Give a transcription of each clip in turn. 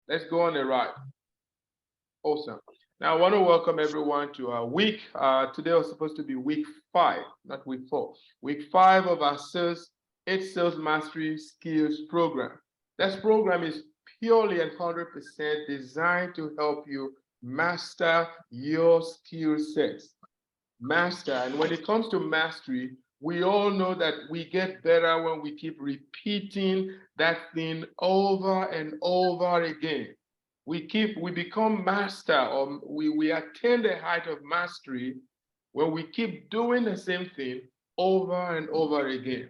Let's go on a ride. Awesome. Now, I want to welcome everyone to our week. Today was supposed to be week 5, not week 4. Week 5 of our eight sales mastery skills program. This program is purely and 100% designed to help you master your skill sets. Master. And when it comes to mastery, we all know that we get better when we keep repeating that thing over and over again. We become master, or we attain the height of mastery when we keep doing the same thing over and over again.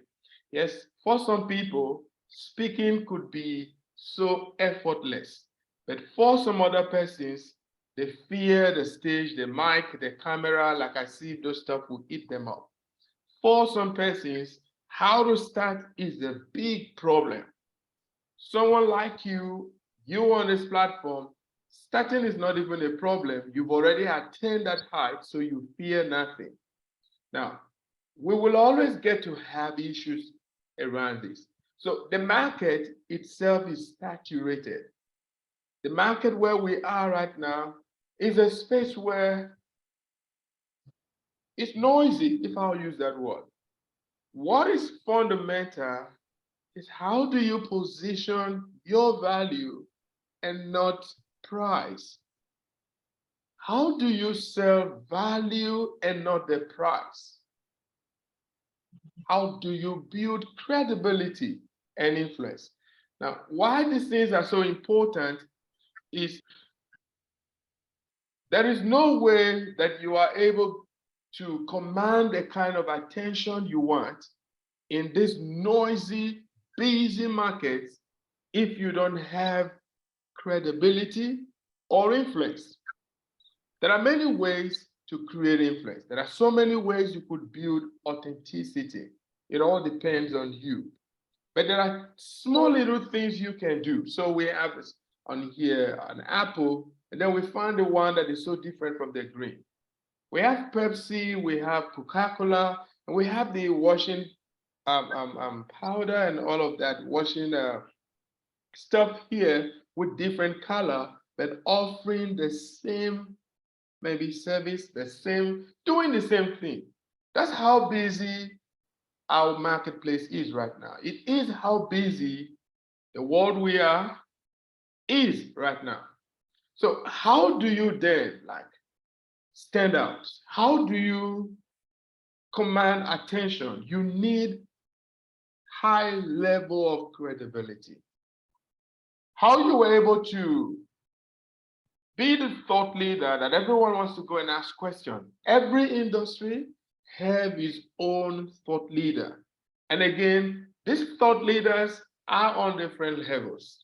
Yes, for some people, speaking could be so effortless, but for some other persons, they fear the stage, the mic, the camera, like I see those stuff will eat them up. For some persons, how to start is a big problem. Someone like you on this platform, starting is not even a problem. You've already attained that height, so you fear nothing. Now, we will always get to have issues around this. So the market itself is saturated. The market where we are right now is a space where it's noisy, if I'll use that word. What is fundamental is how do you position your value and not price? How do you sell value and not the price? How do you build credibility and influence? Now, why these things are so important is there is no way that you are able to command the kind of attention you want in this noisy, busy market if you don't have credibility or influence. There are many ways to create influence. There are so many ways you could build authenticity. It all depends on you. But there are small little things you can do. So we have on here an apple, and then we find the one that is so different from the green. We have Pepsi, we have Coca-Cola, and we have the washing powder and all of that washing stuff here with different color, but offering the same maybe service, the same, doing the same thing. That's how busy our marketplace is right now. It is how busy the world we are is right now. So how do you then stand out? How do you command attention? You need high level of credibility. How you were able to be the thought leader that everyone wants to go and ask questions. Every industry have its own thought leader. And again, these thought leaders are on different levels.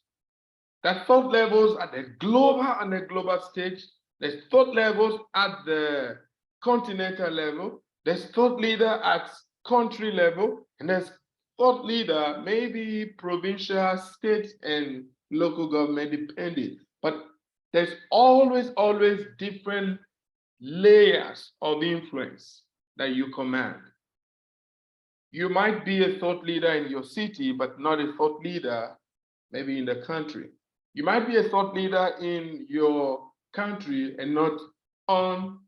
The thought levels at the global stage, there's thought levels at the continental level, there's thought leader at country level, and there's thought leader maybe provincial, state, and local government depending. But there's always different layers of influence that you command. You might be a thought leader in your city, but not a thought leader maybe in the country. You might be a thought leader in your country and not on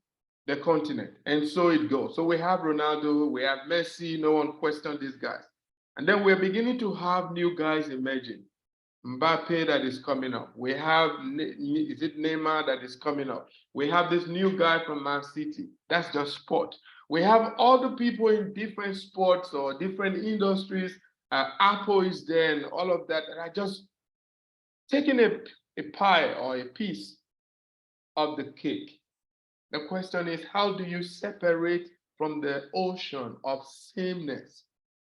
the continent. And so it goes. So we have Ronaldo, we have Messi, no one questioned these guys. And then we're beginning to have new guys emerging. Mbappe that is coming up. We have, is it Neymar that is coming up? We have this new guy from Man City. That's just sport. We have other people in different sports or different industries. Apple is there and all of that. And I just taking a pie or a piece of the cake. The question is, how do you separate from the ocean of sameness?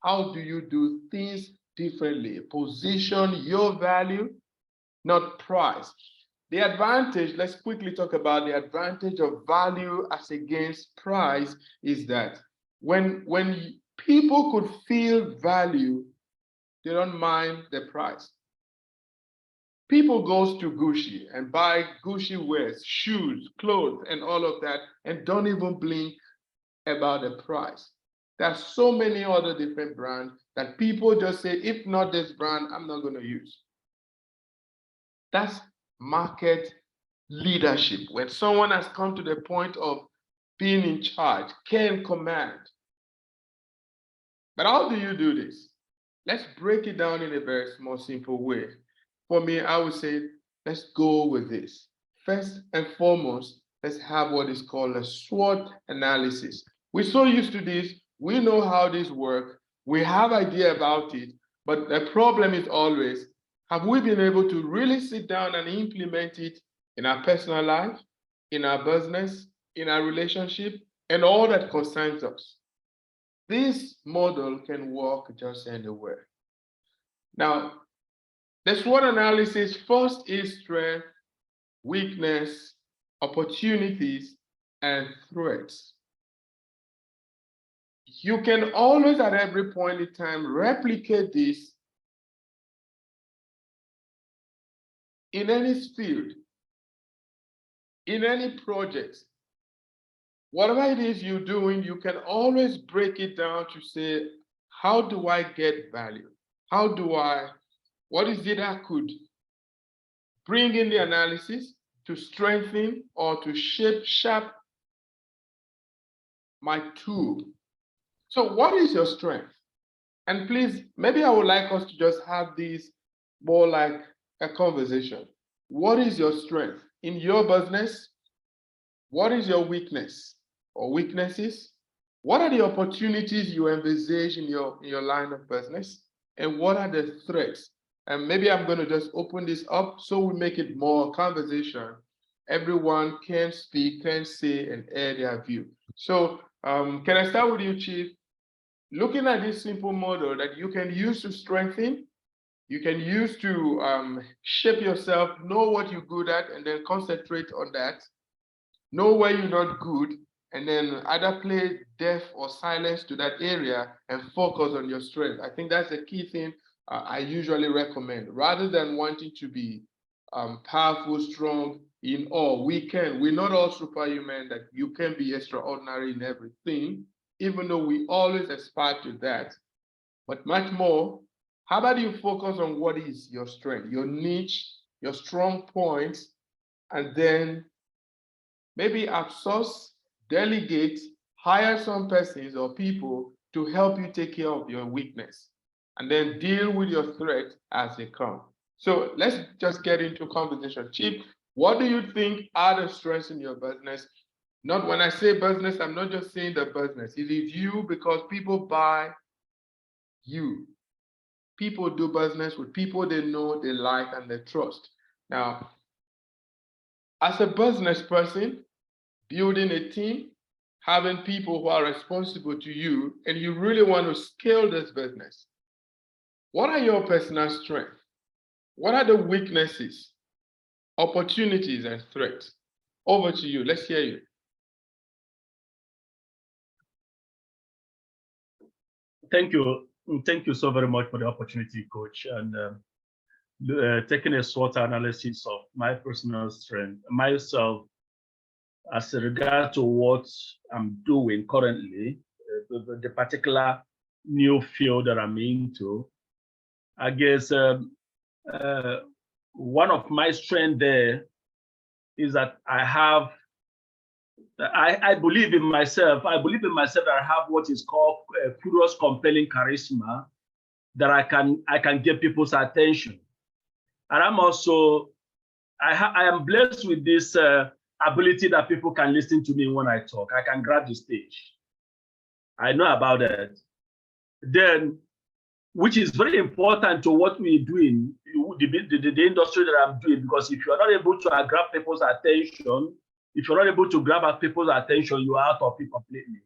How do you do things differently? Position your value, not price. The advantage, let's quickly talk about the advantage of value as against price is that when people could feel value, they don't mind the price. People goes to Gucci and buy Gucci wears, shoes, clothes, and all of that, and don't even blink about the price. There's so many other different brands that people just say, if not this brand, I'm not going to use. That's market leadership. When someone has come to the point of being in charge, can command. But how do you do this? Let's break it down in a very small, simple way. For me, I would say, let's go with this. First and foremost, let's have what is called a SWOT analysis. We're so used to this. We know how this works. We have idea about it. But the problem is always, have we been able to really sit down and implement it in our personal life, in our business, in our relationship, and all that concerns us? This model can work just anywhere. Now, the SWOT analysis first is strength, weakness, opportunities, and threats. You can always, at every point in time, replicate this in any field, in any project. Whatever it is you're doing, you can always break it down to say, how do I get value? What is it I could bring in the analysis to strengthen or to shape my tool? So what is your strength? And please, maybe I would like us to just have this more like a conversation. What is your strength in your business? What is your weakness or weaknesses? What are the opportunities you envisage in your line of business? And what are the threats? And maybe I'm going to just open this up so we make it more conversation. Everyone can speak, can say, and air their view. So can I start with you, Chief? Looking at this simple model that you can use to strengthen, you can use to shape yourself, know what you're good at, and then concentrate on that. Know where you're not good, and then either play deaf or silence to that area and focus on your strength. I think that's the key thing I usually recommend. Rather than wanting to be powerful, strong in all, we're not all superhuman, that you can be extraordinary in everything, even though we always aspire to that. But much more, how about you focus on what is your strength, your niche, your strong points, and then maybe outsource, delegate, hire some persons or people to help you take care of your weakness, and then deal with your threat as they come. So let's just get into conversation. Chief, what do you think are the strengths in your business? Not when I say business, I'm not just saying the business. It is you, because people buy you. People do business with people they know, they like, and they trust. Now, as a business person, building a team, having people who are responsible to you, and you really want to scale this business, what are your personal strengths? What are the weaknesses, opportunities, and threats? Over to you. Let's hear you. Thank you. Thank you so very much for the opportunity, Coach, and taking a SWOT analysis of my personal strength, myself, as regard to what I'm doing currently, the particular new field that I'm into. I guess one of my strengths there is that I believe in myself. I believe in myself that I have what is called curious, compelling charisma, that I can get people's attention. And I'm also, I am blessed with this ability that people can listen to me when I talk. I can grab the stage. I know about that. Then, which is very important to what we're doing, the industry that I'm doing, because if you're not able to grab people's attention, if you're not able to grab people's attention, you're out of it completely.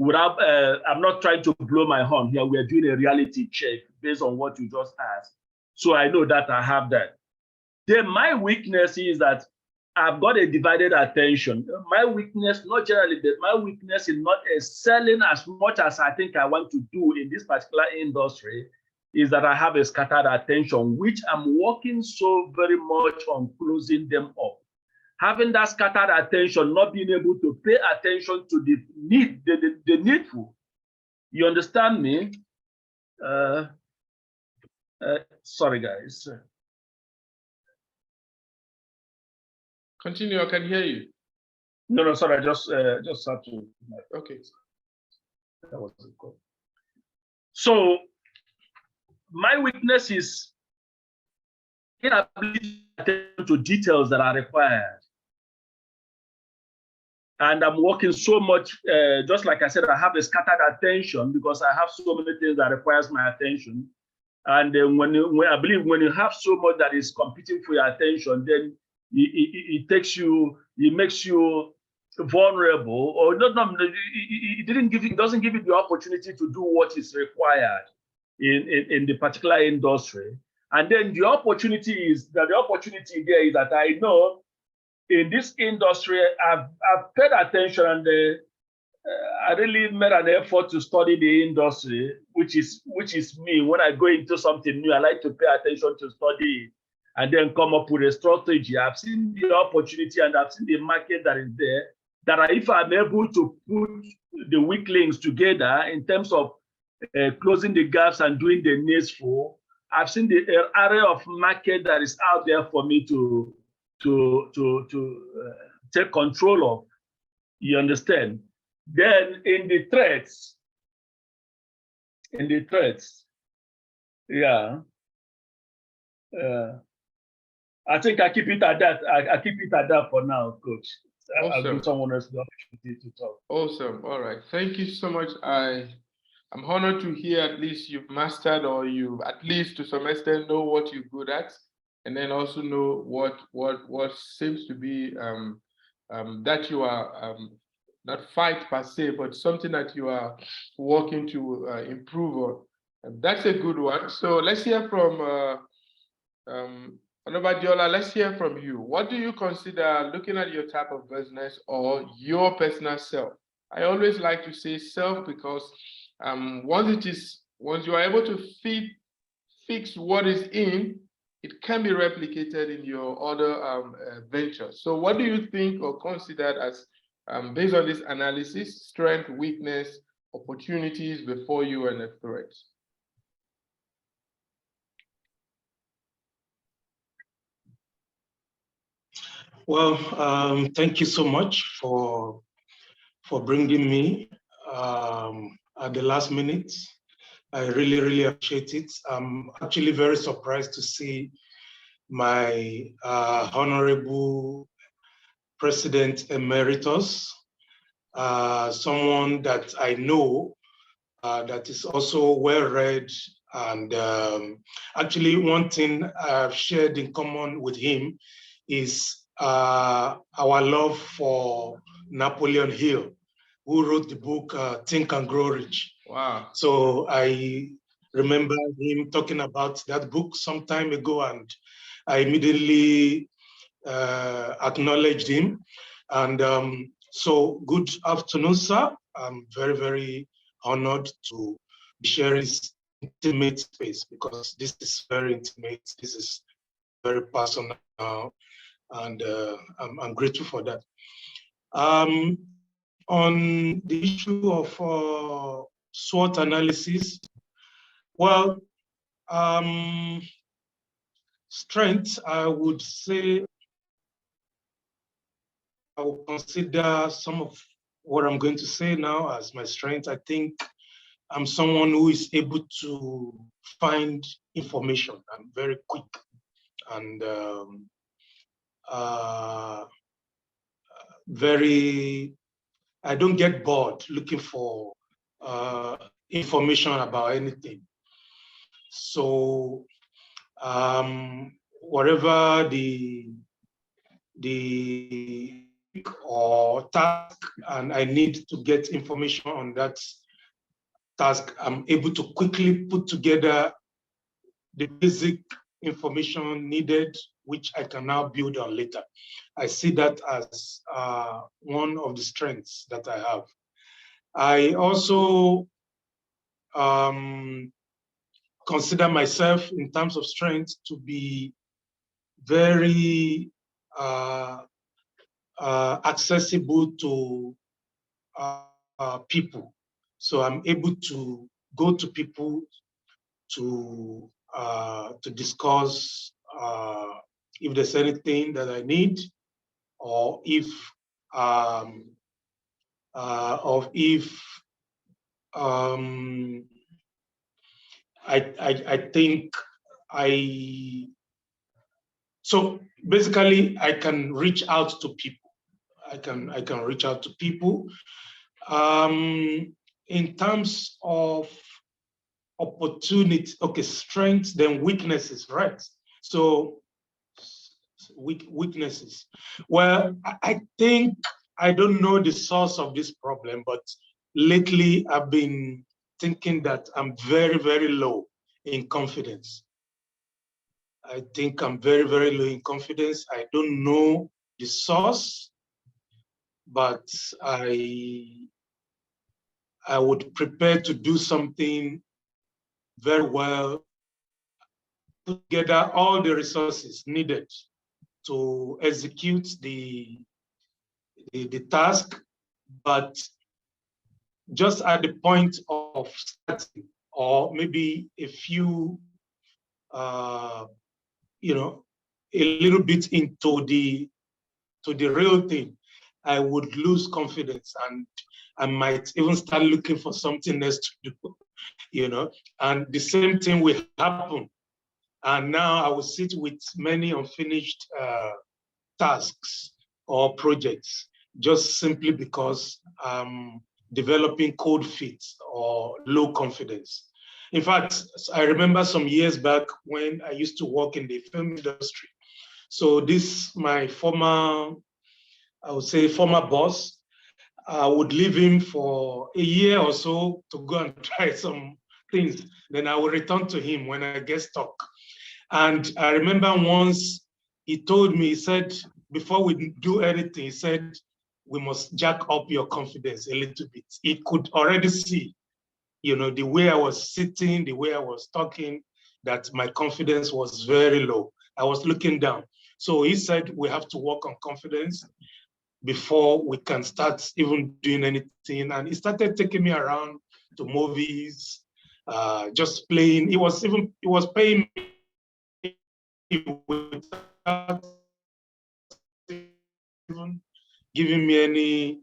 I'm not trying to blow my horn here. We're doing a reality check based on what you just asked. So I know that I have that. Then my weakness is that I've got a divided attention. My weakness, not generally, but my weakness is not excelling as much as I think I want to do in this particular industry, is that I have a scattered attention, which I'm working so very much on closing them up. Having that scattered attention, not being able to pay attention to the needful. You understand me? Sorry, guys. Continue, I can hear you. No, sorry, I just had to. Okay. That was good. So my weakness is inability to attend to details that are required. And I'm working so much, just like I said, I have a scattered attention because I have so many things that requires my attention. And then when I believe when you have so much that is competing for your attention, then it takes you, it makes you vulnerable, or not. It doesn't give you the opportunity to do what is required in the particular industry. And then the opportunity there is that I know in this industry, I've paid attention, and I really made an effort to study the industry, which is me. When I go into something new, I like to pay attention to study it and then come up with a strategy. I've seen the opportunity and I've seen the market that is there, that if I'm able to put the weak links together in terms of closing the gaps and doing the needful, I've seen the area of market that is out there for me to take control of. You understand? Then in the threats, yeah, I think I keep it at that. I keep it at that for now, Coach. Awesome. I'll give someone else the opportunity to talk. Awesome. All right. Thank you so much. I'm honored to hear at least you've mastered, or you at least to some extent know what you're good at, and then also know what seems to be that you are not fight per se, but something that you are working to improve on. That's a good one. So let's hear from Onobadiola. Let's hear from you. What do you consider, looking at your type of business or your personal self? I always like to say self because once you are able to fix what is in, it can be replicated in your other ventures. So what do you think or consider as, based on this analysis, strength, weakness, opportunities before you and a threat? Well, thank you so much for bringing me at the last minute. I really, really appreciate it. I'm actually very surprised to see my Honorable President Emeritus, someone that I know that is also well-read. And actually, one thing I've shared in common with him is our love for Napoleon Hill, who wrote the book Think and Grow Rich. Wow. So I remember him talking about that book some time ago, and I immediately acknowledged him. And so good afternoon, sir. I'm very, very honored to be sharing this intimate space, because this is very intimate. This is very personal, and I'm grateful for that. On the issue of SWOT analysis, well, strengths, I would say, I will consider some of what I'm going to say now as my strength. I think I'm someone who is able to find information. I'm very quick, and I don't get bored looking for information about anything. So whatever the or task, and I need to get information on that task, I'm able to quickly put together the basic information needed, which I can now build on later. I see that as one of the strengths that I have. I also consider myself, in terms of strength, to be very accessible to people. So I'm able to go to people to discuss if there's anything that I need, or if I think so basically I can reach out to people. I can reach out to people. In terms of opportunity, okay, strengths, then weaknesses, right? So weaknesses. Well, I think I don't know the source of this problem, but lately I've been thinking that I'm very, very low in confidence. I think I'm very, very low in confidence. I don't know the source, but I would prepare to do something very well, put together all the resources needed to execute the task, but just at the point of starting, or maybe a few, you know, a little bit into the real thing, I would lose confidence and I might even start looking for something else to do, you know, and the same thing will happen. And now I will sit with many unfinished tasks or projects just simply because I'm developing cold feet or low confidence. In fact, I remember some years back when I used to work in the film industry. So this, my former, I would say former boss, I would leave him for a year or so to go and try some things. Then I will return to him when I get stuck. And I remember once he told me, he said, before we do anything, he said, we must jack up your confidence a little bit. He could already see, you know, the way I was sitting, the way I was talking, that my confidence was very low. I was looking down. So he said, we have to work on confidence before we can start even doing anything. And he started taking me around to movies, just playing. He was paying me without even giving me any.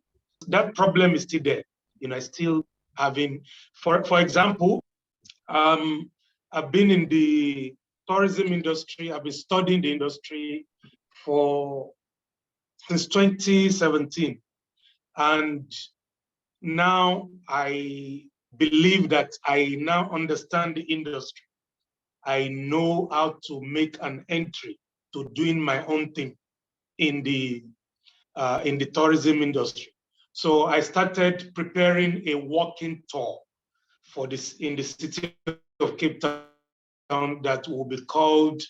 That problem is still there. You know, I still having, for example, I've been in the tourism industry. I've been studying the industry since 2017. And now I believe that I now understand the industry. I know how to make an entry to doing my own thing in the tourism industry. So I started preparing a walking tour for this in the city of Cape Town that will be called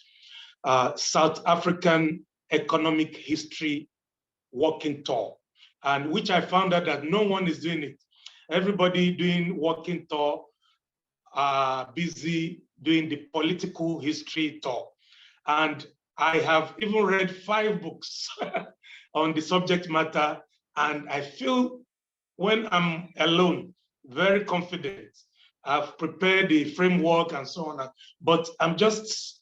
South African Economic History Walking Tour, and which I found out that no one is doing it. Everybody doing walking tour are busy doing the political history tour. And I have even read 5 books on the subject matter, and I feel when I'm alone, very confident. I've prepared the framework and so on, but I'm just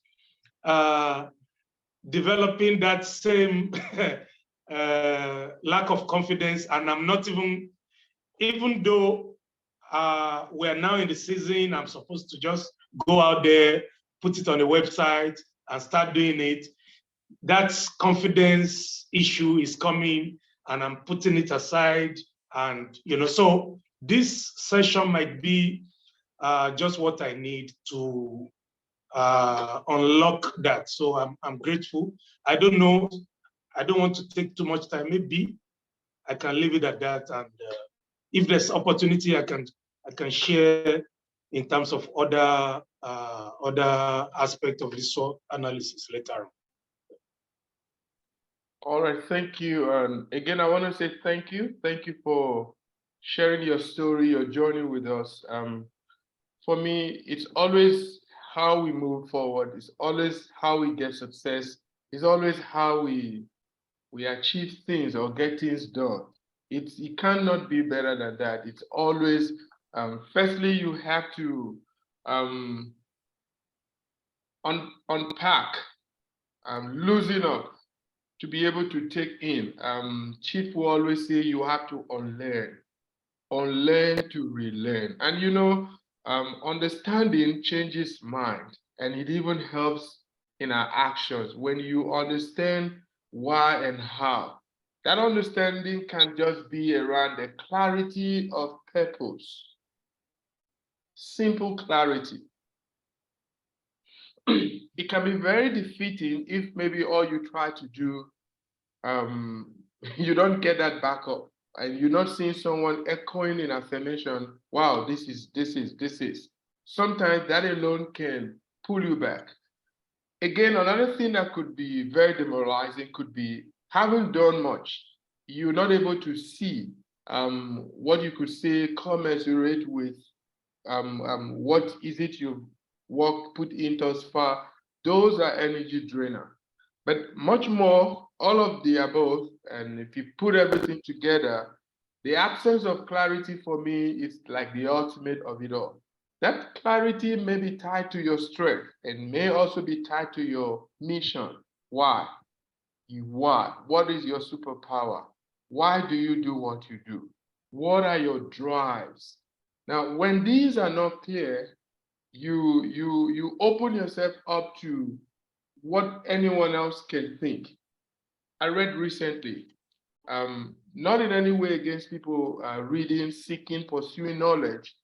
developing that same lack of confidence, and I'm not even though we're now in the season, I'm supposed to just go out there, put it on the website, and start doing it. That confidence issue is coming, and I'm putting it aside. And you know, so this session might be just what I need to unlock that. So I'm grateful. I don't know. I don't want to take too much time. Maybe I can leave it at that. And if there's opportunity, I can share in terms of other aspect of this SWOT analysis later on. All right, thank you. And again, I want to say thank you. Thank you for sharing your story, your journey with us. For me, it's always how we move forward. It's always how we get success. It's always how we achieve things or get things done. It cannot be better than that. It's always, firstly, you have to unpack, loosen up, to be able to take in. Chief will always say you have to unlearn to relearn. And you know, understanding changes mind, and it even helps in our actions. When you understand why and how, that understanding can just be around the clarity of purpose, simple clarity. It can be very defeating if maybe all you try to do, you don't get that back up, and you're not seeing someone echoing in affirmation, wow, this is. Sometimes that alone can pull you back. Again, another thing that could be very demoralizing could be having done much, you're not able to see what you could say commensurate with what is it you've put in thus far. Those are energy drainer. But much more, all of the above, and if you put everything together, the absence of clarity for me is like the ultimate of it all. That clarity may be tied to your strength and may also be tied to your mission. Why? Why? What is your superpower? Why do you do what you do? What are your drives? Now, when these are not clear, you open yourself up to what anyone else can think. I read recently, not in any way against people reading, seeking, pursuing knowledge.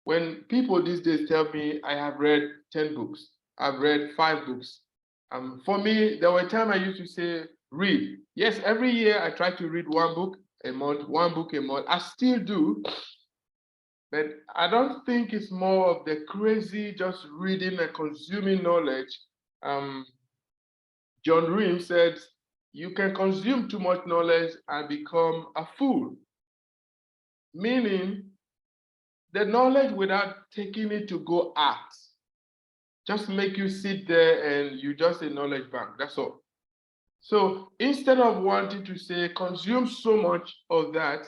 When people these days tell me I have read 10 books, I've read 5 books. For me, there were times I used to say, read. Yes, every year I try to read 1 book a month, 1 book a month. I still do, but I don't think it's more of the crazy just reading and consuming knowledge. John Ream said, you can consume too much knowledge and become a fool. Meaning, the knowledge without taking it to go act, just make you sit there and you just a knowledge bank, that's all. So instead of wanting to say, consume so much of that,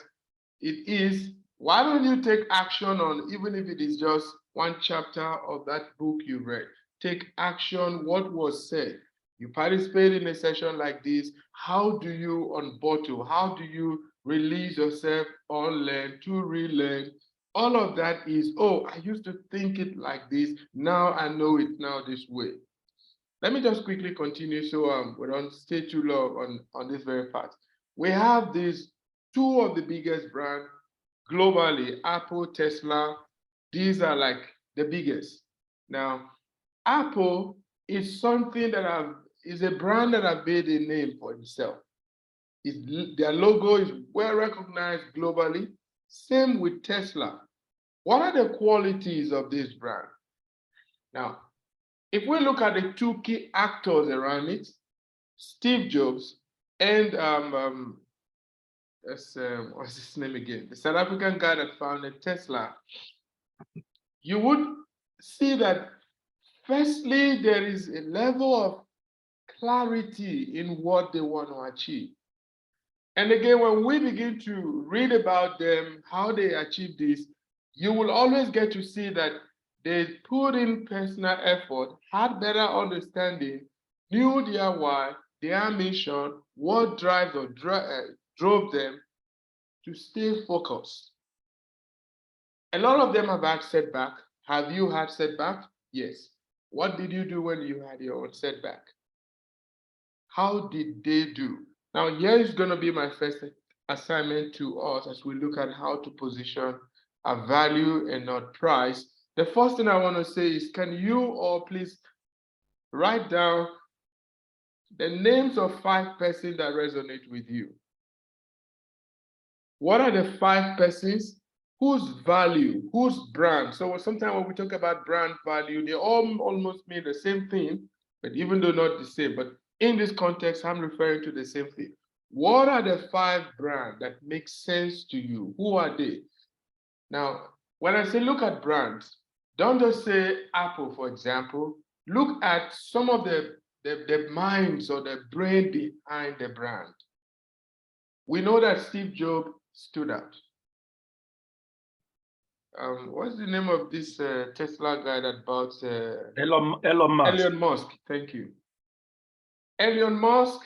it is, why don't you take action on, even if it is just 1 chapter of that book you read, take action, what was said. You participate in a session like this, how do you unbottle? How do you release yourself, unlearn, to relearn? All of that is, oh, I used to think it like this, now I know it now this way. Let me just quickly continue so we don't stay too long on this very part. We have these 2 of the biggest brands globally, Apple, Tesla. These are like the biggest. Now, Apple is something that is a brand that have made a name for itself. Their logo is well recognized globally. Same with Tesla. What are the qualities of this brand? Now, if we look at the 2 key actors around it, Steve Jobs and what's his name again? The South African guy that founded Tesla, you would see that firstly, there is a level of clarity in what they want to achieve. And again, when we begin to read about them, how they achieve this, you will always get to see that they put in personal effort, had better understanding, knew their why, their mission, what drives or drove them to stay focused. A lot of them have had setback. Have you had setback? Yes. What did you do when you had your own setback? How did they do? Now, here is going to be my first assignment to us as we look at how to position a value and not price. The first thing I want to say is, can you all please write down the names of 5 persons that resonate with you? What are the 5 persons whose value, whose brand? So sometimes when we talk about brand value, they all almost mean the same thing, but even though not the same, but in this context, I'm referring to the same thing. What are the 5 brands that make sense to you? Who are they? Now, when I say look at brands, don't just say Apple, for example. Look at some of the minds or the brain behind the brand. We know that Steve Jobs stood out. What's the name of this Tesla guy that bought Elon Musk. Elon Musk, thank you. Elon Musk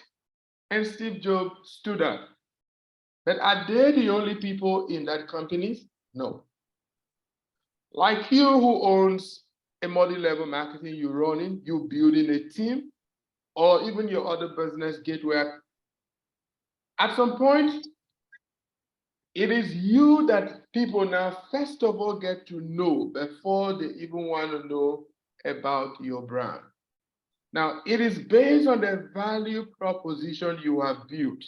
and Steve Jobs stood up. But are they the only people in that company? No. Like you who owns a multi-level marketing you're running, you building a team, or even your other business gateway. At some point, it is you that people now first of all get to know before they even want to know about your brand. Now, it is based on the value proposition you have built.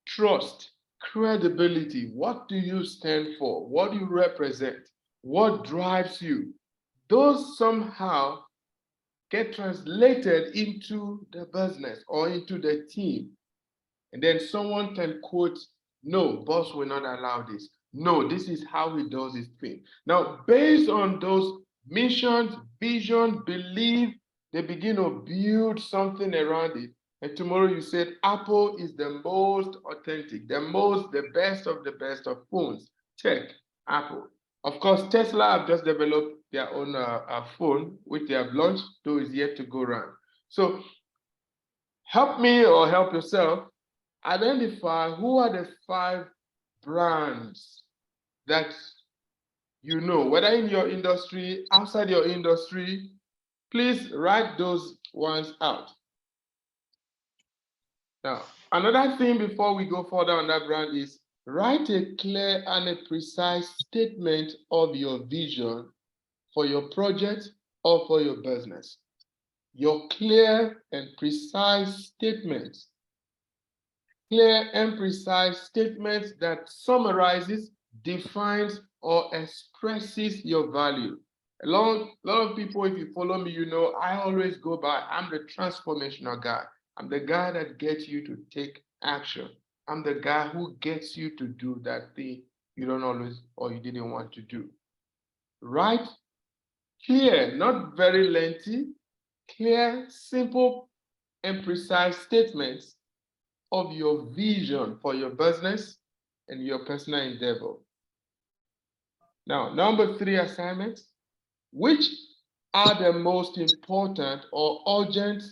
Trust, credibility, what do you stand for? What do you represent? What drives you? Those somehow get translated into the business or into the team. And then someone can quote, no, boss will not allow this. No, this is how he does his thing. Now, based on those missions, vision, belief, they begin to build something around it. And tomorrow you said Apple is the most authentic, the best of the best of phones. Tech, Apple. Of course, Tesla have just developed their own phone, which they have launched, though is yet to go around. So help me or help yourself identify who are the 5 brands that you know, whether in your industry, outside your industry. Please write those ones out. Now, another thing before we go further on that brand is write a clear and a precise statement of your vision for your project or for your business. Your clear and precise statements. Clear and precise statements that summarizes, defines, or expresses your value. A lot of people, if you follow me, you know I always go by, I'm the transformational guy. I'm the guy that gets you to take action. I'm the guy who gets you to do that thing you don't always or you didn't want to do. Right? Clear, not very lengthy, clear, simple, and precise statements of your vision for your business and your personal endeavor. Now, number 3 assignment, which are the most important or urgent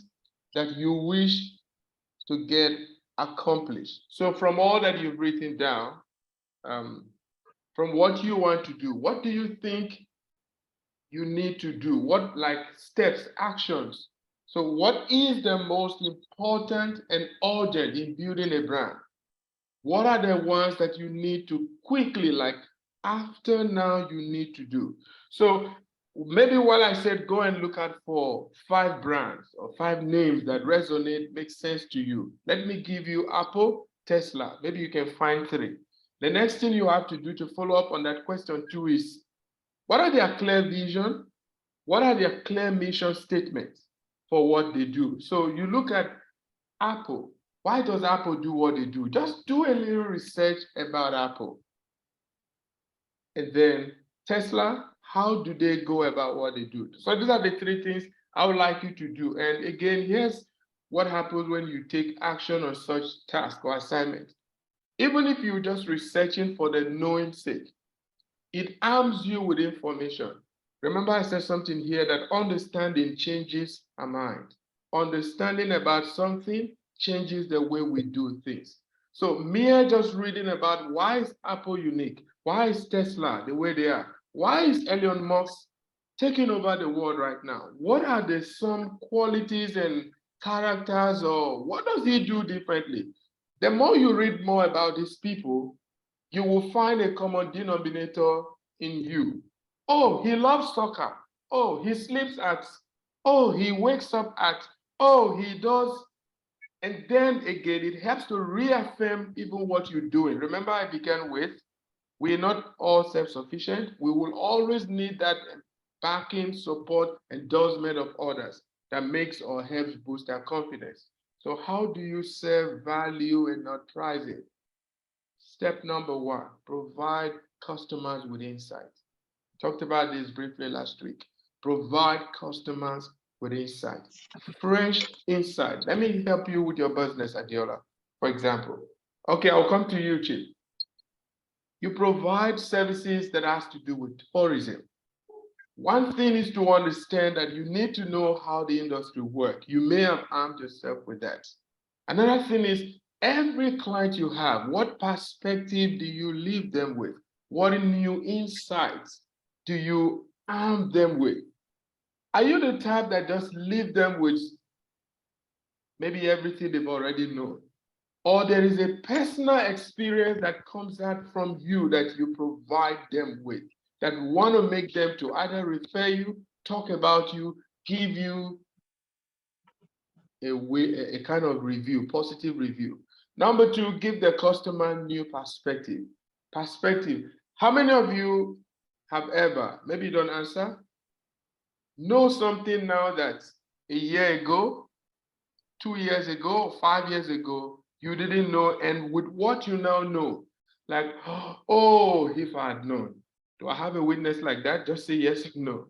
that you wish to get accomplished? So from all that you've written down, from what you want to do, what do you think you need to do? What like steps, actions? So what is the most important and urgent in building a brand? What are the ones that you need to quickly, like after now, you need to do? So maybe while I said go and look out for 5 brands or 5 names that resonate, make sense to you. Let me give you Apple, Tesla. Maybe you can find 3. The next thing you have to do to follow up on that question 2 is, what are their clear vision? What are their clear mission statements for what they do? So you look at Apple. Why does Apple do what they do? Just do a little research about Apple. And then Tesla, how do they go about what they do? So these are the 3 things I would like you to do. And again, here's what happens when you take action on such task or assignment. Even if you're just researching for the knowing sake, it arms you with information. Remember I said something here that understanding changes our mind. Understanding about something changes the way we do things. So mere just reading about why is Apple unique? Why is Tesla the way they are? Why is Elon Musk taking over the world right now? What are the some qualities and characters, or what does he do differently? The more you read more about these people, you will find a common denominator in you. Oh, he loves soccer. Oh, he sleeps at. Oh, he wakes up at. Oh, he does. And then again, it helps to reaffirm even what you're doing. Remember, I began with, we're not all self-sufficient. We will always need that backing, support, endorsement of others that makes or helps boost our confidence. So how do you serve value and not price it? Step number 1, provide customers with insights. Talked about this briefly last week. Provide customers with insight. Fresh insight. Let me help you with your business, Adiola, for example. Okay, I'll come to you, Chief. You provide services that has to do with tourism. One thing is to understand that you need to know how the industry works. You may have armed yourself with that. Another thing is every client you have, what perspective do you leave them with? What new insights do you arm them with? Are you the type that just leave them with maybe everything they've already known? Or there is a personal experience that comes out from you that you provide them with, that want to make them to either refer you, talk about you, give you a kind of review, positive review. Number two, give the customer new perspective. Perspective. How many of you have ever, maybe you don't answer, know something now that a year ago, 2 years ago, 5 years ago, you didn't know, and with what you now know, like, oh, if I had known. Do I have a witness like that? Just say yes or no.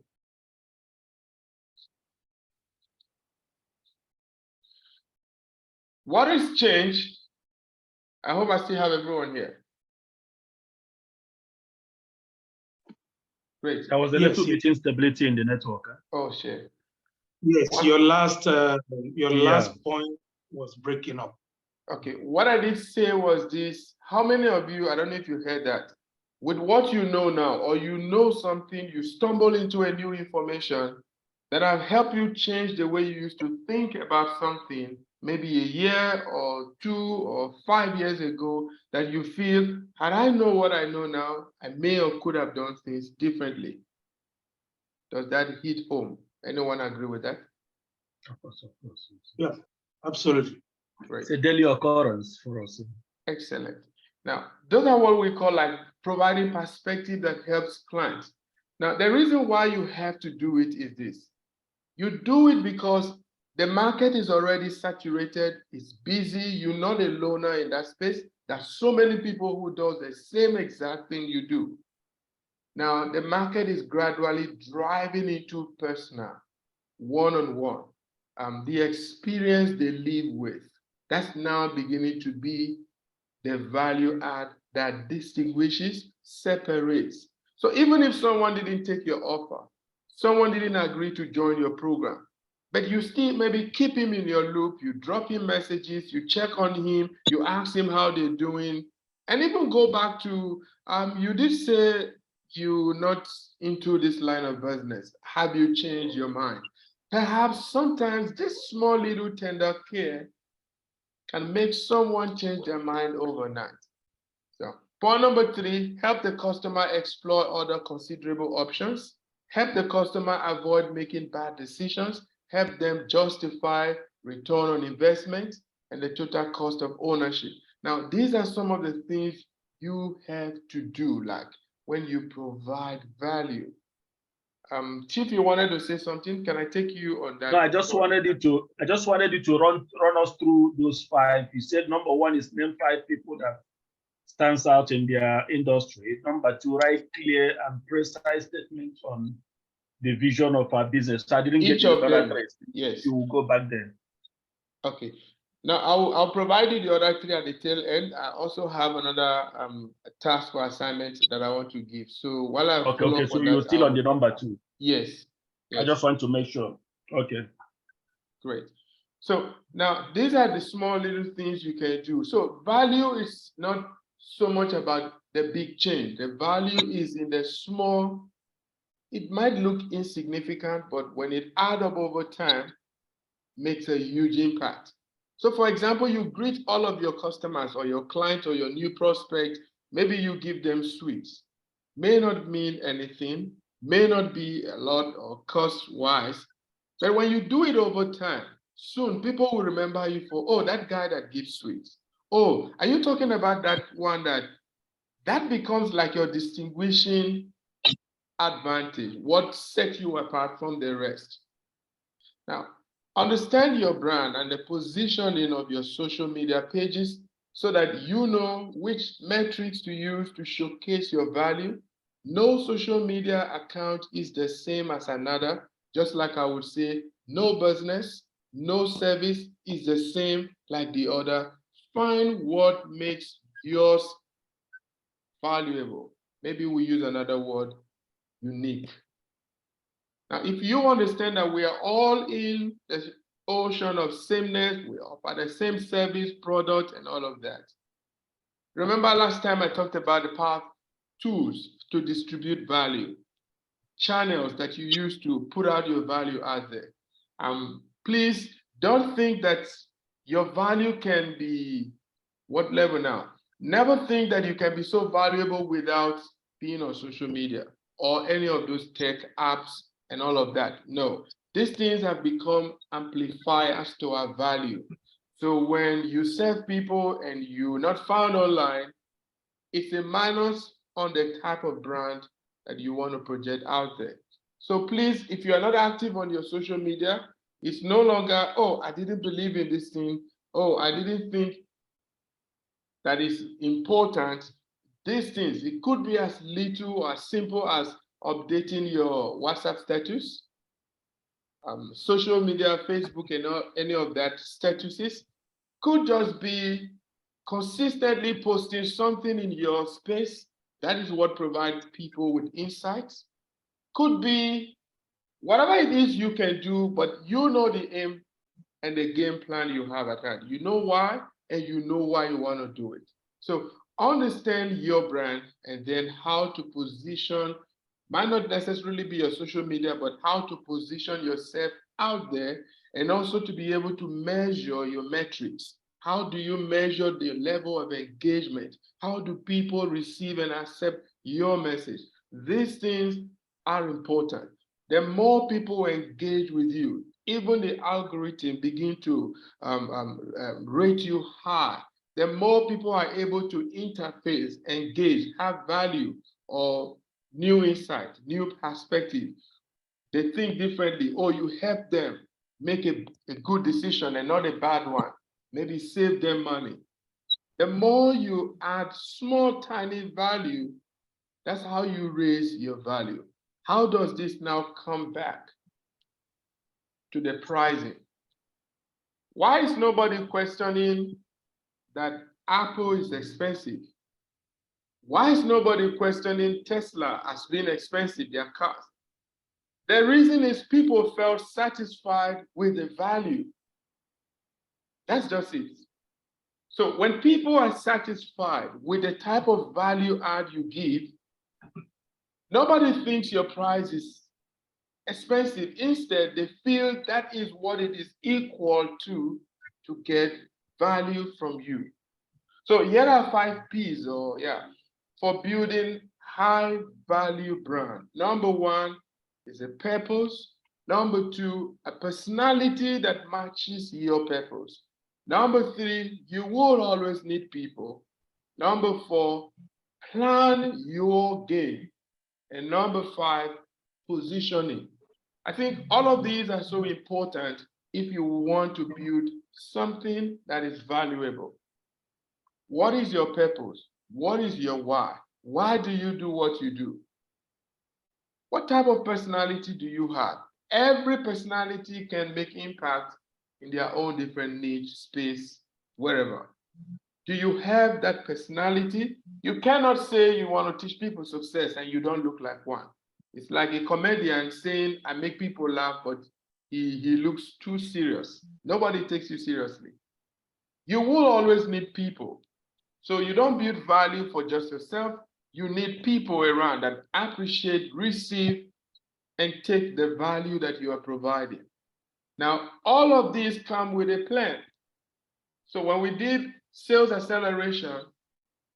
What has changed? I hope I still have everyone here. Great. There was a Yes, little bit instability in the network. Oh, shit. Yes, your last Yeah. point was breaking up. Okay, what I did say was this. How many of you, I don't know if you heard that, with what you know now, or you know something, you stumble into a new information that have helped you change the way you used to think about something, maybe a year or 2 or 5 years ago, that you feel, had I know what I know now, I may or could have done things differently. Does that hit home? Anyone agree with that? Of course, of course. Yeah, absolutely. Great. It's a daily occurrence for us. Excellent. Now, those are what we call like providing perspective that helps clients. Now, the reason why you have to do it is this. You do it because the market is already saturated, it's busy, you're not a loner in that space. There's so many people who do the same exact thing you do. Now, the market is gradually driving into personal, one-on-one. The experience they live with, that's now beginning to be the value add that distinguishes, separates. So even if someone didn't take your offer, someone didn't agree to join your program, but you still maybe keep him in your loop, you drop him messages, you check on him, you ask him how they're doing, and even go back to, you did say you're not into this line of business. Have you changed your mind? Perhaps sometimes this small little tender care can make someone change their mind overnight. So point number 3, help the customer explore other considerable options, help the customer avoid making bad decisions, help them justify return on investment and the total cost of ownership. Now, these are some of the things you have to do, like when you provide value. Chief, you wanted to say something? Can I take you on that? No, I just wanted you to run us through those 5. You said number 1 is name 5 people that stands out in their industry. Number 2, write clear and precise statements on the vision of our business. So I didn't Each get the of other them. 3. Yes. You will go back there. Okay. Now I'll provide you the other 3 at the tail end. I also have another task or assignment that I want to give. So while I follow Okay. up So on you're that, still on the number 2. Yes. I just want to make sure. Okay. Great. So now these are the small little things you can do. So value is not so much about the big change. The value is in the small. It might look insignificant, but when it adds up over time, makes a huge impact. So for example, you greet all of your customers or your clients or your new prospect, maybe you give them sweets. May not mean anything, may not be a lot or cost-wise, but when you do it over time, soon people will remember you for, oh, that guy that gives sweets. Oh, are you talking about that one that becomes like your distinguishing advantage, what sets you apart from the rest? Now, understand your brand and the positioning of your social media pages so that you know which metrics to use to showcase your value. No social media account is the same as another, just like I would say, no business, no service is the same like the other. Find what makes yours valuable. Maybe we use another word, unique. Now, if you understand that we are all in the ocean of sameness. We offer the same service, product, and all of that. Remember last time I talked about the power tools to distribute value, channels that you use to put out your value out there. Please don't think that your value can be, what level now? Never think that you can be so valuable without being on social media or any of those tech apps and all of that. No, these things have become amplifiers to our value. So when you serve people and you're not found online, it's a minus on the type of brand that you want to project out there. So please, if you are not active on your social media, it's no longer, oh, I didn't believe in this thing. Oh, I didn't think that is important. These things, it could be as little or as simple as updating your WhatsApp status, social media, Facebook, and any of that statuses. Could just be consistently posting something in your space. That is what provides people with insights. Could be whatever it is you can do, but you know the aim and the game plan you have at hand. You know why, and you know why you want to do it. So understand your brand and then how to position, might not necessarily be your social media, but how to position yourself out there, and also to be able to measure your metrics. How do you measure the level of engagement? How do people receive and accept your message? These things are important. The more people engage with you, even the algorithm begin to rate you high. The more people are able to interface, engage, have value, or new insight, new perspective. They think differently, or you help them make a good decision and not a bad one. Maybe save them money. The more you add small, tiny value, that's how you raise your value. How does this now come back to the pricing? Why is nobody questioning that Apple is expensive? Why is nobody questioning Tesla as being expensive, their cars? The reason is people felt satisfied with the value. That's just it. So when people are satisfied with the type of value add you give, nobody thinks your price is expensive. Instead, they feel that is what it is equal to get value from you. So here are 5 P's, for building high value brand. Number 1 is a purpose. Number 2, a personality that matches your purpose. Number 3, you will always need people. Number 4, plan your game. And number 5, positioning. I think all of these are so important if you want to build something that is valuable. What is your purpose? What is your why? Why do you do what you do? What type of personality do you have? Every personality can make impact in their own different niche, space, wherever. Do you have that personality? You cannot say you want to teach people success and you don't look like one. It's like a comedian saying, I make people laugh, but he looks too serious. Nobody takes you seriously. You will always need people. So you don't build value for just yourself. You need people around that appreciate, receive, and take the value that you are providing. Now, all of these come with a plan. So when we did sales acceleration,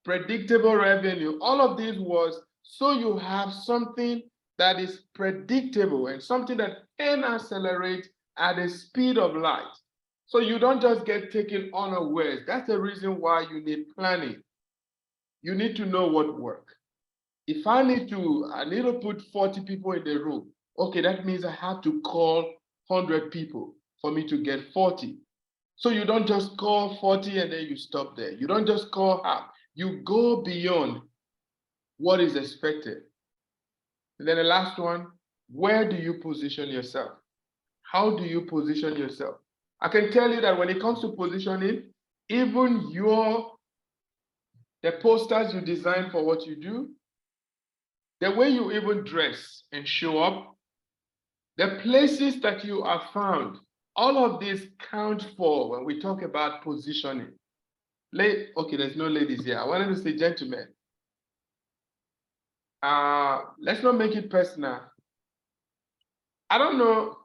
predictable revenue, all of this was so you have something that is predictable and something that can accelerate at the speed of light. So you don't just get taken unawares. That's the reason why you need planning. You need to know what works. If I need to put 40 people in the room, okay, that means I have to call 100 people for me to get 40. So you don't just call 40 and then you stop there. You don't just call half. You go beyond what is expected. And then the last one, where do you position yourself? How do you position yourself? I can tell you that when it comes to positioning, even the posters you design for what you do, the way you even dress and show up, the places that you are found, all of this count for when we talk about positioning. Okay, there's no ladies here. I wanted to say, gentlemen, let's not make it personal. I don't know,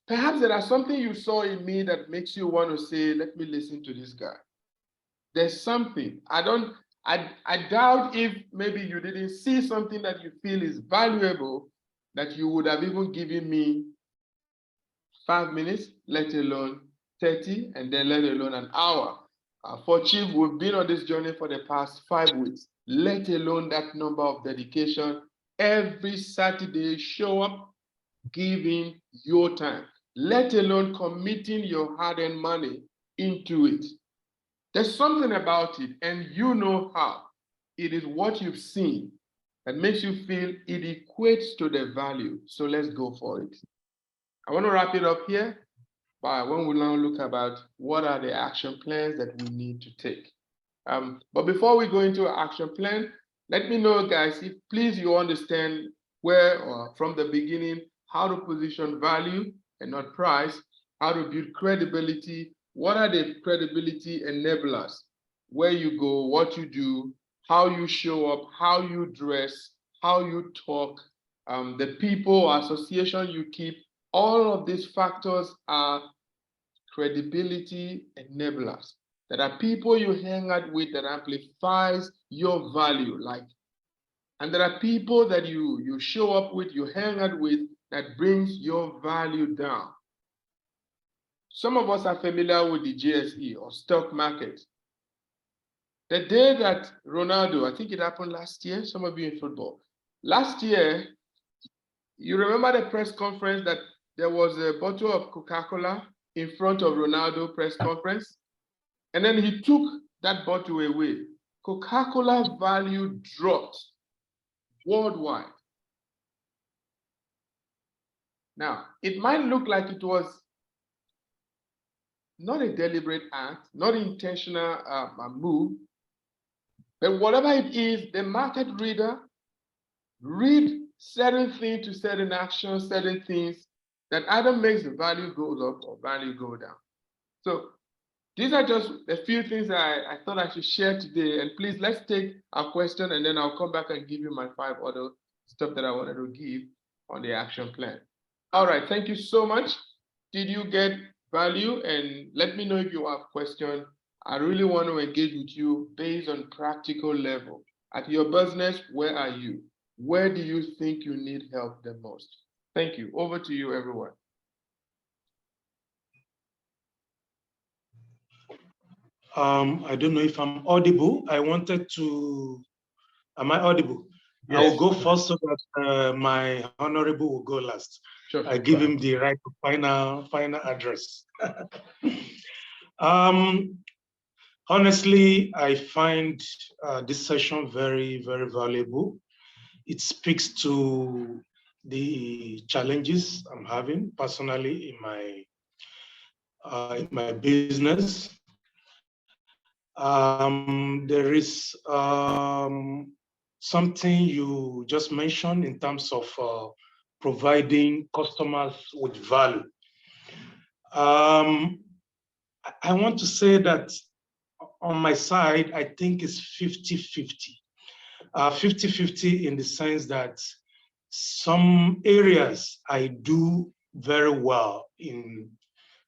perhaps there are something you saw in me that makes you want to say, let me listen to this guy. There's something. I doubt if maybe you didn't see something that you feel is valuable that you would have even given me 5 minutes, let alone 30, and then let alone an hour. For Chief, we've been on this journey for the past 5 weeks, let alone that number of dedication. Every Saturday, show up, giving your time, let alone committing your hard-earned money into it. There's something about it, and you know how. It is what you've seen that makes you feel it equates to the value. So let's go for it. I want to wrap it up here, but when we now look about what are the action plans that we need to take. But before we go into an action plan, let me know, guys, if please you understand where or from the beginning how to position value and not price, how to build credibility, what are the credibility enablers, where you go, what you do, how you show up, how you dress, how you talk, the people or association you keep. All of these factors are credibility enablers. There are people you hang out with that amplifies your value, and there are people that you show up with, you hang out with, that brings your value down. Some of us are familiar with the JSE or stock market. The day that Ronaldo, I think it happened last year, some of you in football, last year, you remember the press conference that there was a bottle of Coca-Cola in front of Ronaldo press conference, and then he took that bottle away. Coca-Cola value dropped worldwide. Now, it might look like it was not a deliberate act, not intentional move, but whatever it is, the market reader read certain things to certain actions, certain things that either makes the value go up or value go down. So these are just a few things I thought I should share today. And please, let's take a question, and then I'll come back and give you my 5 other stuff that I wanted to give on the action plan. All right, thank you so much. Did you get value? And let me know if you have questions. I really want to engage with you based on practical level. At your business, where are you? Where do you think you need help the most? Thank you. Over to you, everyone. I don't know if I'm audible. I wanted to, am I audible? Yes. I will go first so that my honorable will go last. Sure. I give him the right to final address. Honestly, I find this session very, very valuable. It speaks to the challenges I'm having personally in my business. There is something you just mentioned in terms of providing customers with value. I want to say that on my side, I think it's 50-50. 50-50 in the sense that some areas I do very well in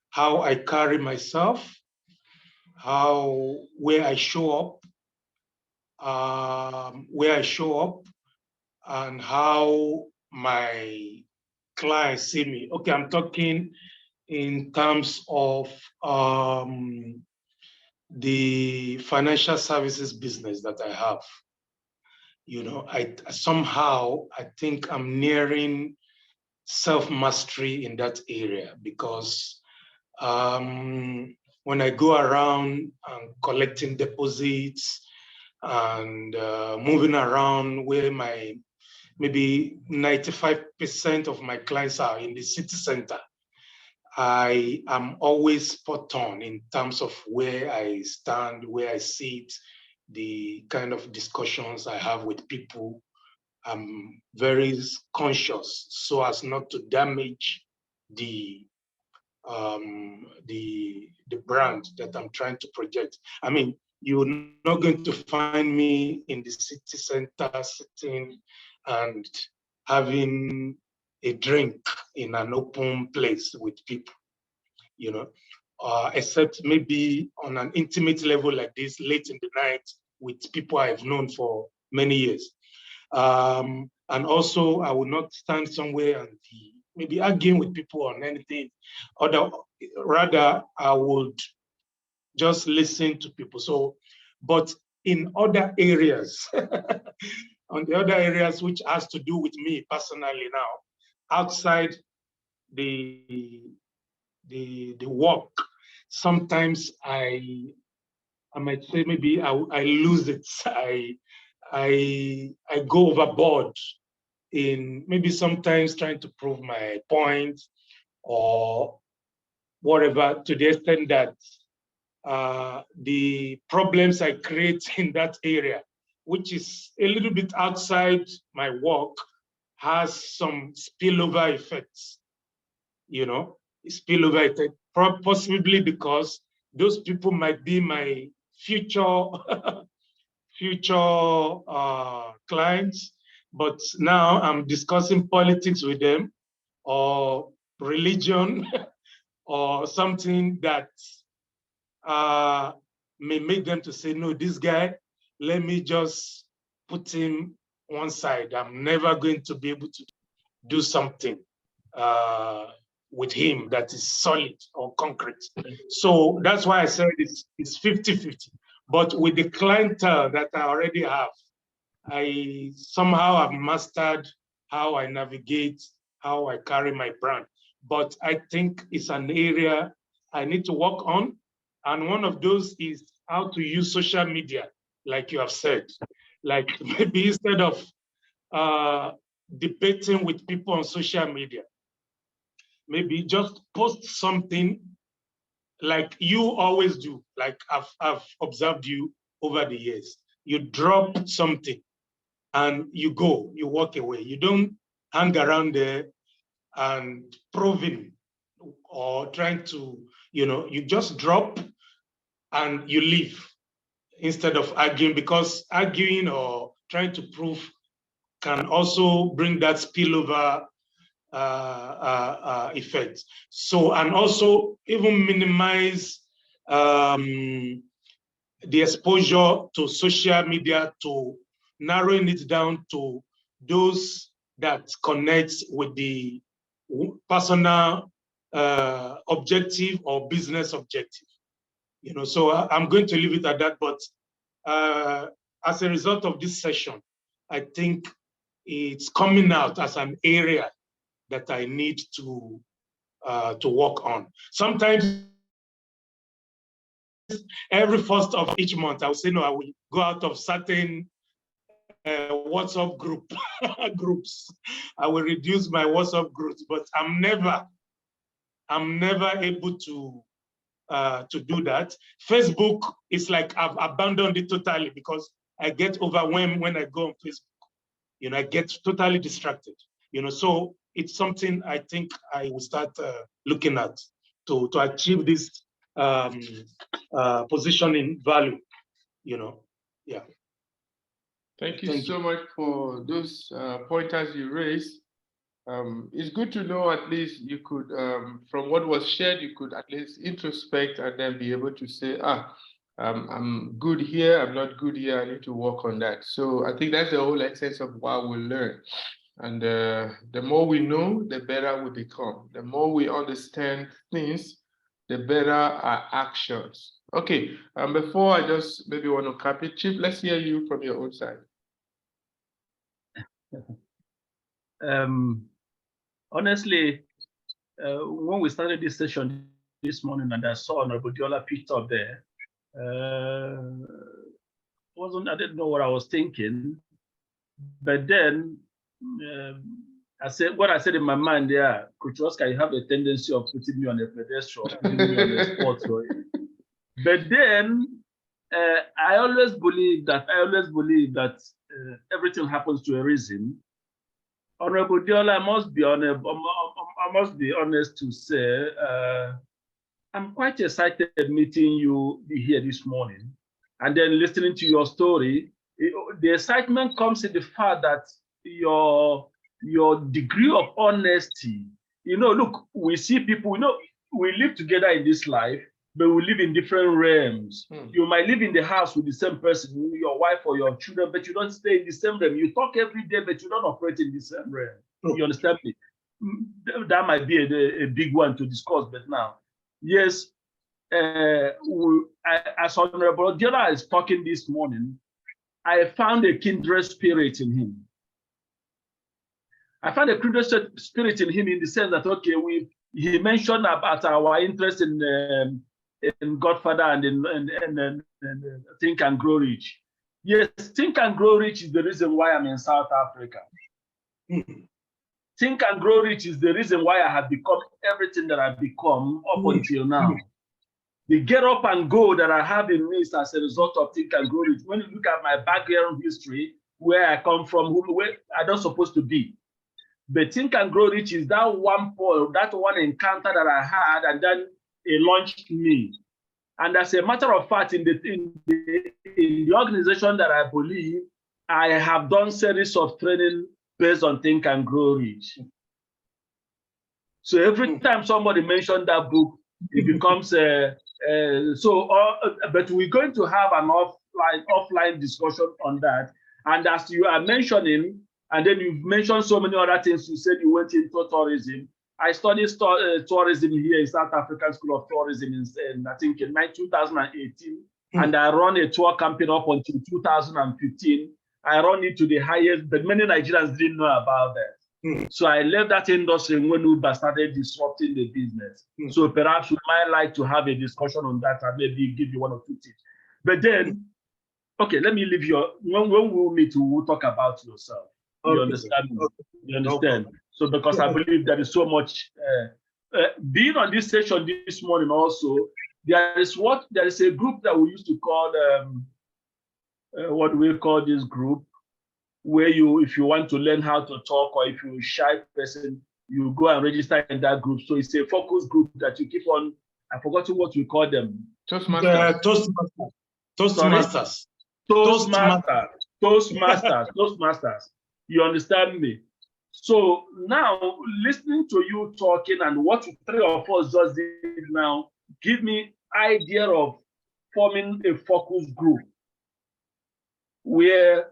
how I carry myself, where I show up, and how my clients see me. Okay, I'm talking in terms of the financial services business that I have. You know, I think I'm nearing self-mastery in that area, because when I go around and collecting deposits and moving around where maybe 95% of my clients are in the city center, I am always spot on in terms of where I stand, where I sit, the kind of discussions I have with people. I'm very conscious so as not to damage the the brand that I'm trying to project. I mean, you're not going to find me in the city center sitting and having a drink in an open place with people, you know, except maybe on an intimate level like this late in the night with people I've known for many years. And also, I will not stand somewhere and maybe arguing with people on anything. Rather, I would just listen to people. So, but in other areas, on the other areas which has to do with me personally now, outside the work, sometimes I might say maybe I lose it. I go overboard in maybe sometimes trying to prove my point or whatever, to the extent that the problems I create in that area, which is a little bit outside my work, has some spillover effects, you know, spillover effect, possibly because those people might be my future clients, but now I'm discussing politics with them or religion or something that may make them to say, no, this guy, let me just put him one side. I'm never going to be able to do something with him that is solid or concrete. So that's why I said it's 50-50. But with the clientele that I already have, I somehow have mastered how I navigate, how I carry my brand. But I think it's an area I need to work on. And one of those is how to use social media, like you have said. Like maybe instead of debating with people on social media, maybe just post something like you always do, like I've observed you over the years. You drop something and you go, you walk away. You don't hang around there and proving or trying to, you just drop and you leave instead of arguing, because arguing or trying to prove can also bring that spillover effect. So, and also even minimize the exposure to social media, to narrowing it down to those that connect with the personal objective or business objective. So I'm going to leave it at that. But as a result of this session, I think it's coming out as an area that I need to work on. Sometimes every first of each month, I will say, no, I will go out of certain WhatsApp groups. I will reduce my WhatsApp groups, but I'm never able to do that. Facebook is like I've abandoned it totally because I get overwhelmed when I go on Facebook. I get totally distracted. So it's something I think I will start looking at to achieve this positioning value. Yeah. Thank you so much for those pointers you raised. It's good to know at least you could, from what was shared, you could at least introspect and then be able to say, I'm good here, I'm not good here, I need to work on that. So I think that's the whole essence of what we learn. And the more we know, the better we become. The more we understand things, the better our actions. Okay, before I just maybe want to cap it, Chief, let's hear you from your own side. Honestly, when we started this session this morning and I saw Honorable Diola picked up there, I didn't know what I was thinking, but then I said what I said in my mind there, Coach Oscar, you have a tendency of putting me on a pedestal, putting me on a spot. But then I always believe that everything happens to a reason. Honorable Diola must be on must be honest to say, I'm quite excited meeting you here this morning, and then listening to your story. The excitement comes in the fact that your degree of honesty. Look, we see people. We live together in this life, but we live in different realms. You might live in the house with the same person, your wife or your children, but you don't stay in the same realm. You talk every day, but you don't operate in the same realm. You understand me? That might be a big one to discuss, but now, yes, as Honorable Diola is talking this morning, I found a kindred spirit in him. I found a kindred spirit in him in the sense that, okay, he mentioned about our interest in Godfather and in Think and Grow Rich. Yes, Think and Grow Rich is the reason why I'm in South Africa. Think and Grow Rich is the reason why I have become everything that I've become up until now. The get up and go that I have in me is as a result of Think and Grow Rich. When you look at my background history, where I come from, where I'm not supposed to be. But Think and Grow Rich is that one point, that one encounter that I had, and then it launched me. And as a matter of fact, in the organization that I believe, I have done series of training based on Think and Grow Rich. So every time somebody mentioned that book, it becomes but we're going to have an offline discussion on that. And as you are mentioning, and then you've mentioned so many other things, you said you went into tourism. I studied tourism here in South African School of Tourism in I think in 2018, and I run a tour campaign up until 2015. I run it to the highest, but many Nigerians didn't know about that. So I left that industry when Uber started disrupting the business. So perhaps we might like to have a discussion on that and maybe give you one or two tips. But then, okay, let me leave you. When we'll meet, we'll talk about yourself. You understand me? You understand? So because I believe there is so much. Being on this session this morning also, there is a group that we used to call, what do we call this group? Where if you want to learn how to talk, or if you're a shy person, you go and register in that group. So it's a focus group that you keep on. I forgot what we call them. Toastmasters. Toastmasters. You understand me? So now, listening to you talking and what three of us just did now, give me idea of forming a focus group where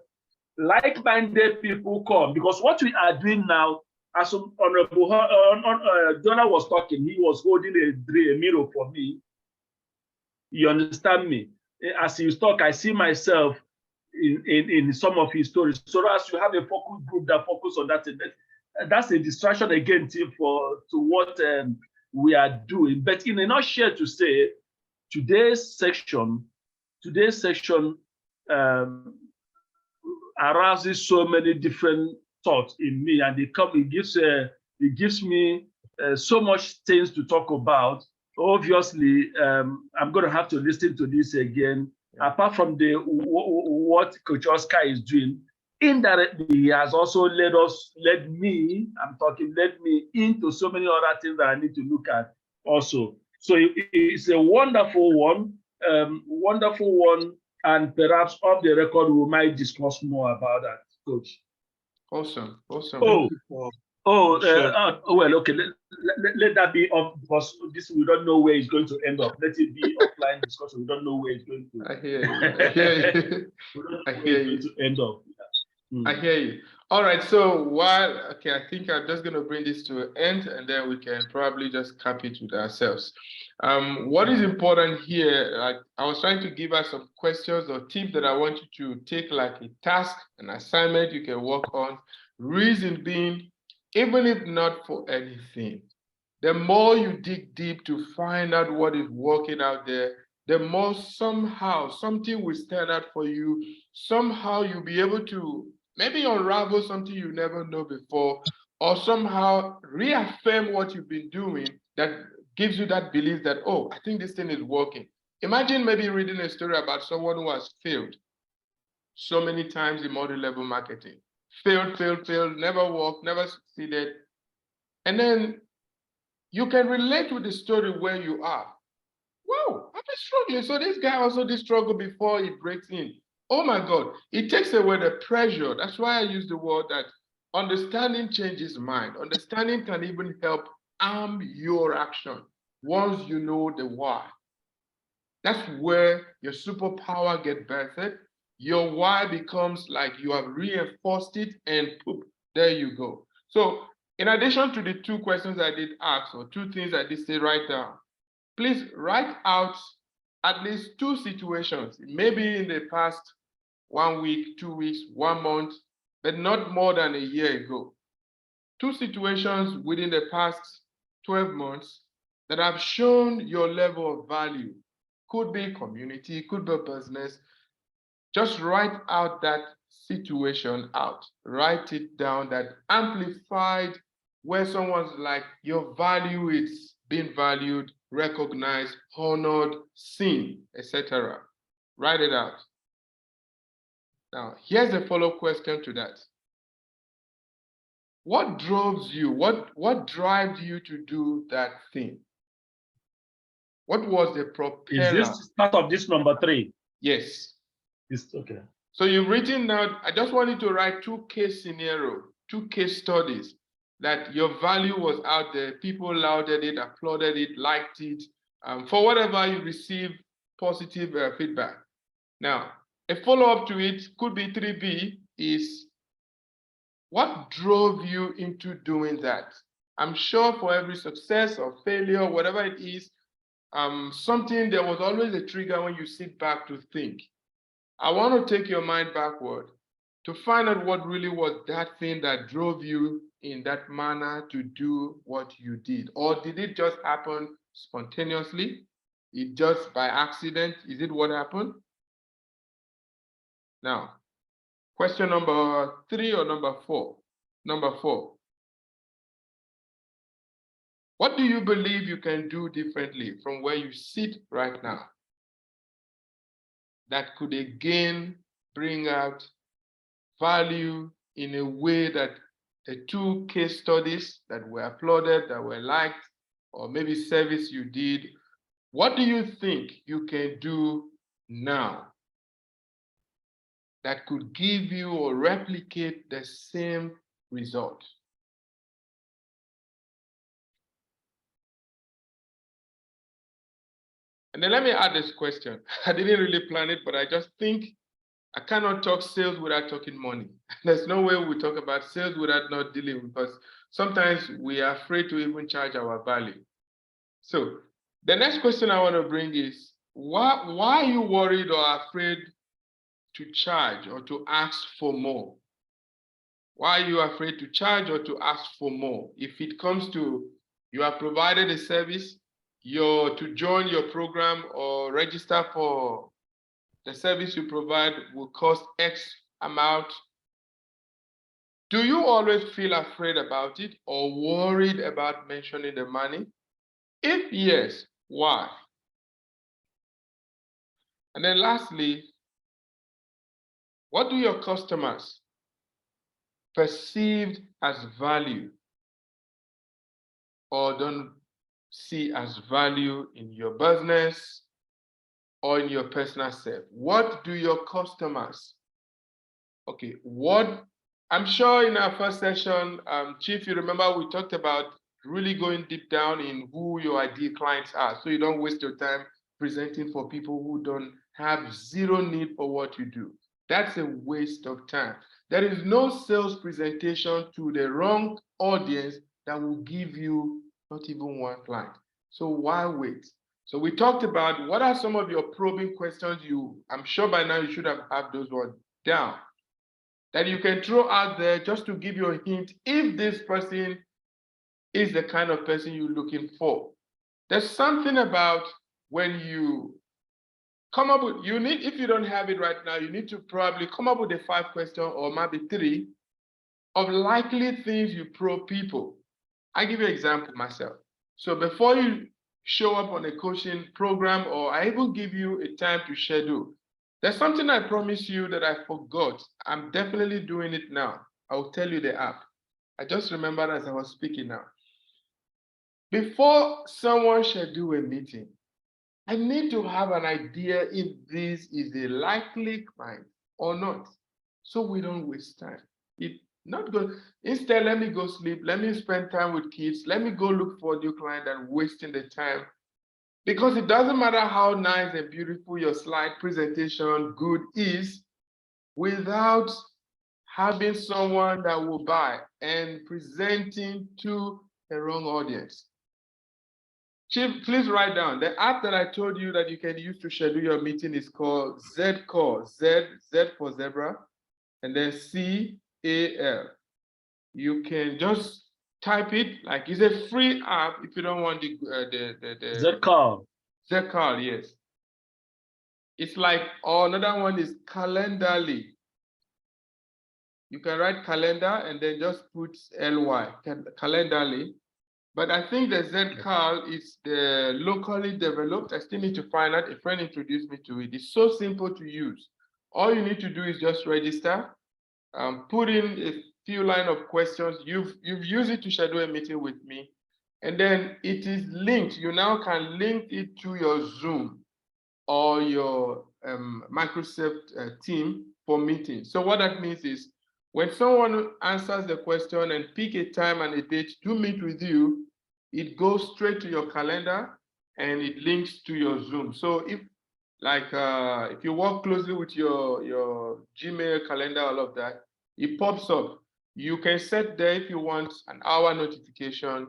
like-minded people come, because what we are doing now, as Honorable Diola was talking, he was holding a mirror for me. You understand me? As he talk, I see myself in some of his stories. So as you have a focus group that focus on that, that's a distraction again to what we are doing. But in a nutshell, to say today's section arouses so many different thoughts in me, and it gives me so much things to talk about. Obviously, I'm going to have to listen to this again. Apart from what Coach Oscar is doing, indirectly, he has also led me into so many other things that I need to look at also. So it's a wonderful one, and perhaps off the record, we might discuss more about that, Coach. Awesome. Well, okay. Let that be off, because this we don't know where it's going to end up. Let it be offline discussion. We don't know where it's going to. I hear you. I hear you. To end up. I hear you. All right. So I think I'm just going to bring this to an end, and then we can probably just cap it with ourselves. What is important here? I was trying to give us some questions or tips that I want you to take like a task, an assignment you can work on. Reason being, even if not for anything, the more you dig deep to find out what is working out there, the more somehow something will stand out for you. Somehow you'll be able to maybe unravel something you never know before, or somehow reaffirm what you've been doing that gives you that belief that, oh, I think this thing is working. Imagine maybe reading a story about someone who has failed so many times in multi-level marketing. Failed, never worked, never succeeded. And then you can relate with the story where you are. Wow, I've been struggling. So this guy also did struggle before he breaks in. Oh my God, it takes away the pressure. That's why I use the word that understanding changes mind. Understanding can even help arm your action once you know the why. That's where your superpower gets birthed. Your why becomes like you have reinforced it, and poop, there you go. So in addition to the two questions I did ask, or two things I did say write down, please write out at least two situations, maybe in the past 1 week, 2 weeks, 1 month, but not more than a year ago. Two situations within the past 12 months that have shown your level of value. Could be community, could be business. Just write out that situation out. Write it down, that amplified, where someone's like, your value is being valued, recognized, honored, seen, etc. Write it out. Now, here's a follow-up question to that. What drove you? What drives you to do that thing? What was the propeller? Is this part of this number 3? Yes. It's okay. So you've written down, I just want you to write 2 case scenarios, 2 case studies that your value was out there, people lauded it, applauded it, liked it, for whatever you received positive feedback. Now, a follow-up to it could be 3B is, what drove you into doing that? I'm sure for every success or failure, whatever it is, there was always a trigger when you sit back to think. I want to take your mind backward to find out what really was that thing that drove you in that manner to do what you did. Or did it just happen spontaneously? It just by accident? Is it what happened? Now, question number 3 or number 4? Number 4. What do you believe you can do differently from where you sit right now that could again bring out value in a way that the 2 case studies that were applauded, that were liked, or maybe service you did, what do you think you can do now that could give you or replicate the same result? And then let me add this question. I didn't really plan it, but I just think I cannot talk sales without talking money. There's no way we talk about sales without not dealing, because sometimes we are afraid to even charge our value. So the next question I want to bring is, why are you worried or afraid to charge or to ask for more? Why are you afraid to charge or to ask for more? If it comes to you have provided a service, to join your program or register for the service you provide will cost X amount. Do you always feel afraid about it or worried about mentioning the money? If yes, why? And then lastly, what do your customers perceive as value or don't see as value in your business or in your personal self? What do your customers, okay, I'm sure in our first session, Chief, you remember we talked about really going deep down in who your ideal clients are, so you don't waste your time presenting for people who don't have zero need for what you do. That's a waste of time. There is no sales presentation to the wrong audience that will give you not even 1 client. So why wait? So we talked about what are some of your probing questions. I'm sure by now you should have those ones down that you can throw out there just to give you a hint if this person is the kind of person you're looking for. There's something about when you come up with, if you don't have it right now, you need to probably come up with a 5 question or maybe 3 of likely things you probe people. I give you an example myself. So before you show up on a coaching program, or I even give you a time to schedule, there's something I promised you that I forgot. I'm definitely doing it now. I'll tell you the app. I just remembered as I was speaking now. before someone schedule a meeting, I need to have an idea if this is a likely client or not, so we don't waste time. It not good. Instead, let me go sleep. Let me spend time with kids. Let me go look for a new client and wasting the time. Because it doesn't matter how nice and beautiful your slide presentation good is, without having someone that will buy and presenting to the wrong audience. Chief, please write down. The app that I told you that you can use to schedule your meeting is called ZCall, Z for zebra, and then CAL. You can just type it, like it's a free app if you don't want the ZCall. ZCall, yes. It's like, oh, another one is Calendly. You can write calendar and then just put LY, Calendly. But I think the ZCall is the locally developed. I still need to find out. A friend introduced me to it. It's so simple to use. All you need to do is just register, put in a few line of questions. You've used it to schedule a meeting with me, and then it is linked. You now can link it to your Zoom or your Microsoft team for meetings. So what that means is when someone answers the question and pick a time and a date to meet with you, it goes straight to your calendar and it links to your Zoom. So if if you work closely with your Gmail calendar, all of that, it pops up. You can set there if you want an hour notification,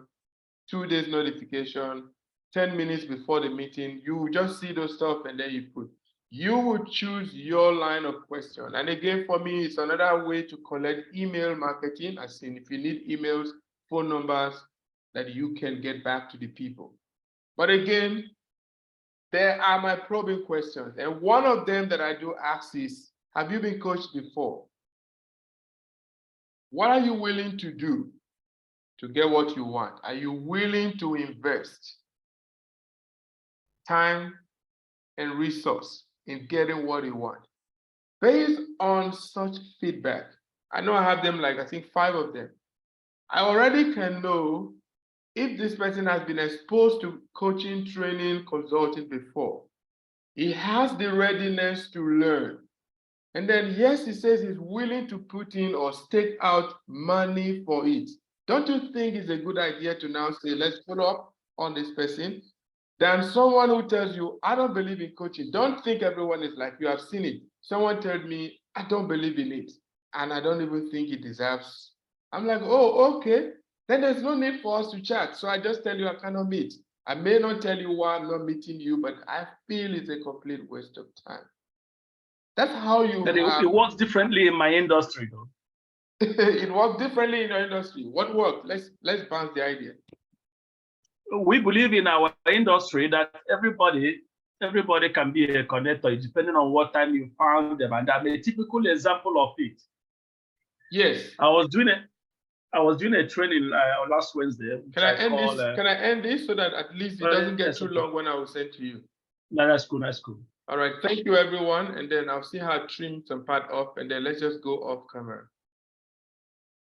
2 days notification, 10 minutes before the meeting. You just see those stuff and then you put. You would choose your line of question. And again, for me, it's another way to collect email marketing, as in if you need emails, phone numbers that you can get back to the people. But again, there are my probing questions. And one of them that I do ask is, have you been coached before? What are you willing to do to get what you want? Are you willing to invest time and resource in getting what you want? Based on such feedback, I know I have them, like I think 5 of them. I already can know if this person has been exposed to coaching, training, consulting before. He has the readiness to learn. And then, yes, he says he's willing to put in or stake out money for it. Don't you think it's a good idea to now say, let's follow up on this person, than someone who tells you, I don't believe in coaching? Don't think everyone is like you. Have seen it. Someone told me, I don't believe in it, and I don't even think it deserves. I'm like, oh, okay. Then there's no need for us to chat. So I just tell you I cannot meet. I may not tell you why I'm not meeting you, but I feel it's a complete waste of time. That's how you It works differently in my industry, though. It works differently in your industry. What worked? Let's bounce the idea. We believe in our industry that everybody can be a connector, depending on what time you found them. And I'm a typical example of it. Yes. I was doing a training last Wednesday. Can I end this so that at least it doesn't get too long when I will send to you? No, that's cool. That's cool. All right. Thank you, everyone. And then I'll see how I trim some part off, and then let's just go off camera.